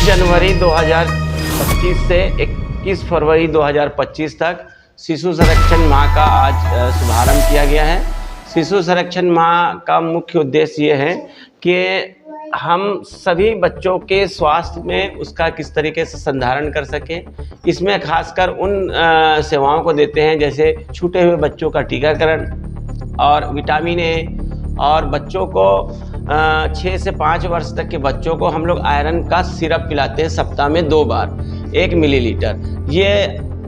जनवरी 2025 से 21 फरवरी 2025 तक शिशु संरक्षण माह का आज शुभारंभ किया गया है। शिशु संरक्षण माह का मुख्य उद्देश्य ये है कि हम सभी बच्चों के स्वास्थ्य में उसका किस तरीके से संधारण कर सकें। इसमें खासकर उन सेवाओं को देते हैं जैसे छूटे हुए बच्चों का टीकाकरण और विटामिन ए, और बच्चों को 6 से 5 वर्ष तक के बच्चों को हम लोग आयरन का सिरप पिलाते हैं सप्ताह में 2 बार 1 मिलीलीटर। ये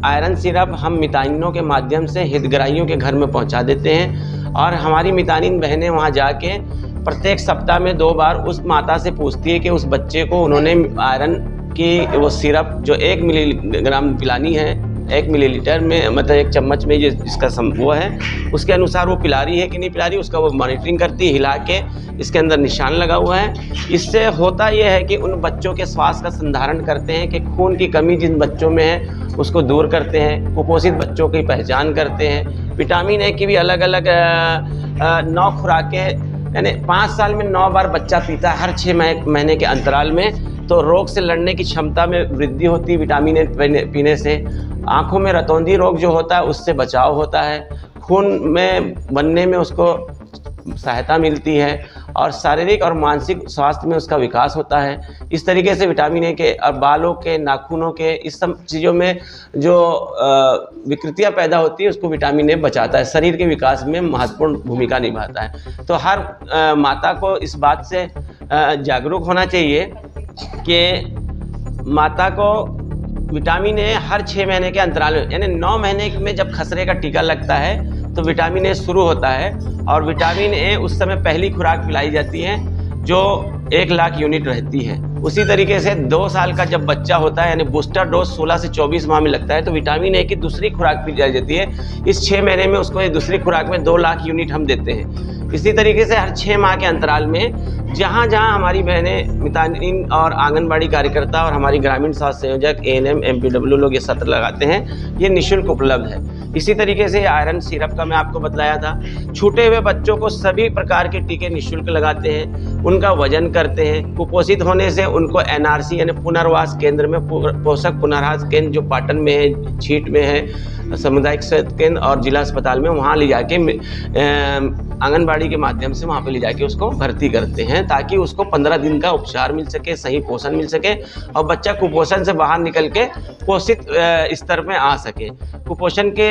आयरन सिरप हम मितानिनों के माध्यम से हितग्राहियों के घर में पहुंचा देते हैं और हमारी मितानिन बहनें वहां जाके प्रत्येक सप्ताह में 2 बार उस माता से पूछती है कि उस बच्चे को उन्होंने आयरन की वो सिरप जो 1 मिलीग्राम पिलानी है 1 मिलीलीटर में, मतलब 1 चम्मच में जिसका वो है उसके अनुसार वो पिला रही है कि नहीं पिला रही, उसका वो मॉनिटरिंग करती है। हिला के इसके अंदर निशान लगा हुआ है। इससे होता ये है कि उन बच्चों के स्वास्थ्य का संधारण करते हैं कि खून की कमी जिन बच्चों में है उसको दूर करते हैं, कुपोषित बच्चों की पहचान करते हैं। विटामिन ए की भी अलग अलग 9 खुराकें, यानी 5 साल में 9 बार बच्चा पीता है हर 6 महीने के अंतराल में, तो रोग से लड़ने की क्षमता में वृद्धि होती है विटामिन ए पीने से। आँखों में रतौंधी रोग जो होता है उससे बचाव होता है, खून में बनने में उसको सहायता मिलती है और शारीरिक और मानसिक स्वास्थ्य में उसका विकास होता है। इस तरीके से विटामिन ए के और बालों के, नाखूनों के, इस सब चीज़ों में जो विकृतियाँ पैदा होती है उसको विटामिन ए बचाता है, शरीर के विकास में महत्वपूर्ण भूमिका निभाता है। तो हर माता को इस बात से जागरूक होना चाहिए कि माता को विटामिन ए हर 6 महीने के अंतराल में, यानी 9 महीने में जब खसरे का टीका लगता है तो विटामिन ए शुरू होता है और विटामिन ए उस समय पहली खुराक पिलाई जाती है जो 1 लाख यूनिट रहती है। उसी तरीके से 2 साल का जब बच्चा होता है यानी बूस्टर डोज 16 से 24 माह में लगता है तो विटामिन ए की दूसरी खुराक पिलाई जाती है। इस 6 महीने में उसको दूसरी खुराक में 2 लाख यूनिट हम देते हैं। इसी तरीके से हर 6 माह के अंतराल में जहाँ जहाँ हमारी बहनें मितानिन और आंगनबाड़ी कार्यकर्ता और हमारी ग्रामीण स्वास्थ्य संयोजक ANM MPW लोग ये सत्र लगाते हैं, ये निःशुल्क उपलब्ध है। इसी तरीके से आयरन सिरप का मैं आपको बतलाया था। छूटे हुए बच्चों को सभी प्रकार के टीके निःशुल्क लगाते हैं, उनका वजन करते हैं। कुपोषित होने से उनको NRC यानी पुनर्वास केंद्र में, पोषक पुनर्वास केंद्र जो पाटन में है, छीट में है, सामुदायिक स्वास्थ्य केंद्र और जिला अस्पताल में, वहाँ ले जाके आंगनबाड़ी के माध्यम से वहाँ पे ले जाके उसको भर्ती करते हैं ताकि उसको 15 दिन का उपचार मिल सके, सही पोषण मिल सके और बच्चा कुपोषण से बाहर निकल के पोषित स्तर में आ सके। कुपोषण के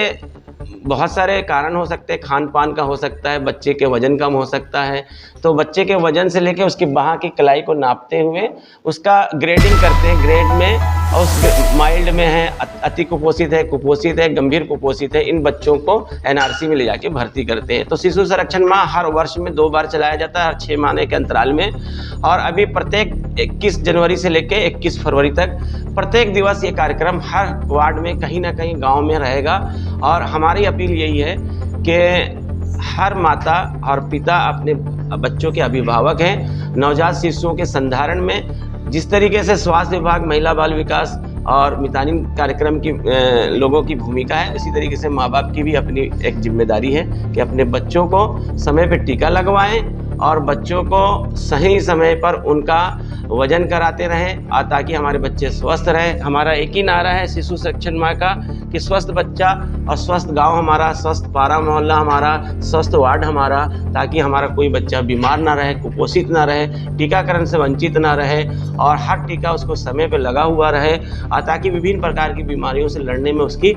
बहुत सारे कारण हो सकते हैं, खान पान का हो सकता है, बच्चे के वजन कम हो सकता है, तो बच्चे के वजन से लेके उसकी बाह की कलाई को नापते हुए उसका ग्रेडिंग करते हैं, ग्रेड में, और उस माइल्ड में है, अति कुपोषित है, गंभीर कुपोषित है, इन बच्चों को NRC में ले जाके भर्ती करते हैं। तो शिशु संरक्षण माह हर वर्ष में 2 बार चलाया जाता है, हर 6 महीने के अंतराल में, और अभी प्रत्येक 21 जनवरी से लेके 21 फरवरी तक प्रत्येक दिवस ये कार्यक्रम हर वार्ड में कहीं ना कहीं गाँव में रहेगा। और हमारी अपील यही है कि हर माता और पिता अपने बच्चों के अभिभावक हैं। नवजात शिशुओं के संधारण में जिस तरीके से स्वास्थ्य विभाग, महिला बाल विकास और मितानिन कार्यक्रम की लोगों की भूमिका है, इसी तरीके से माँ बाप की भी अपनी एक जिम्मेदारी है कि अपने बच्चों को समय पर टीका लगवाएं और बच्चों को सही समय पर उनका वजन कराते रहें ताकि हमारे बच्चे स्वस्थ रहें। हमारा एक ही नारा है शिशु संरक्षण माह का कि स्वस्थ बच्चा और स्वस्थ गांव हमारा, स्वस्थ पारा मोहल्ला हमारा, स्वस्थ वार्ड हमारा, ताकि हमारा कोई बच्चा बीमार ना रहे, कुपोषित ना रहे, टीकाकरण से वंचित ना रहे और हर टीका उसको समय पर लगा हुआ रहे ताकि विभिन्न प्रकार की बीमारियों से लड़ने में उसकी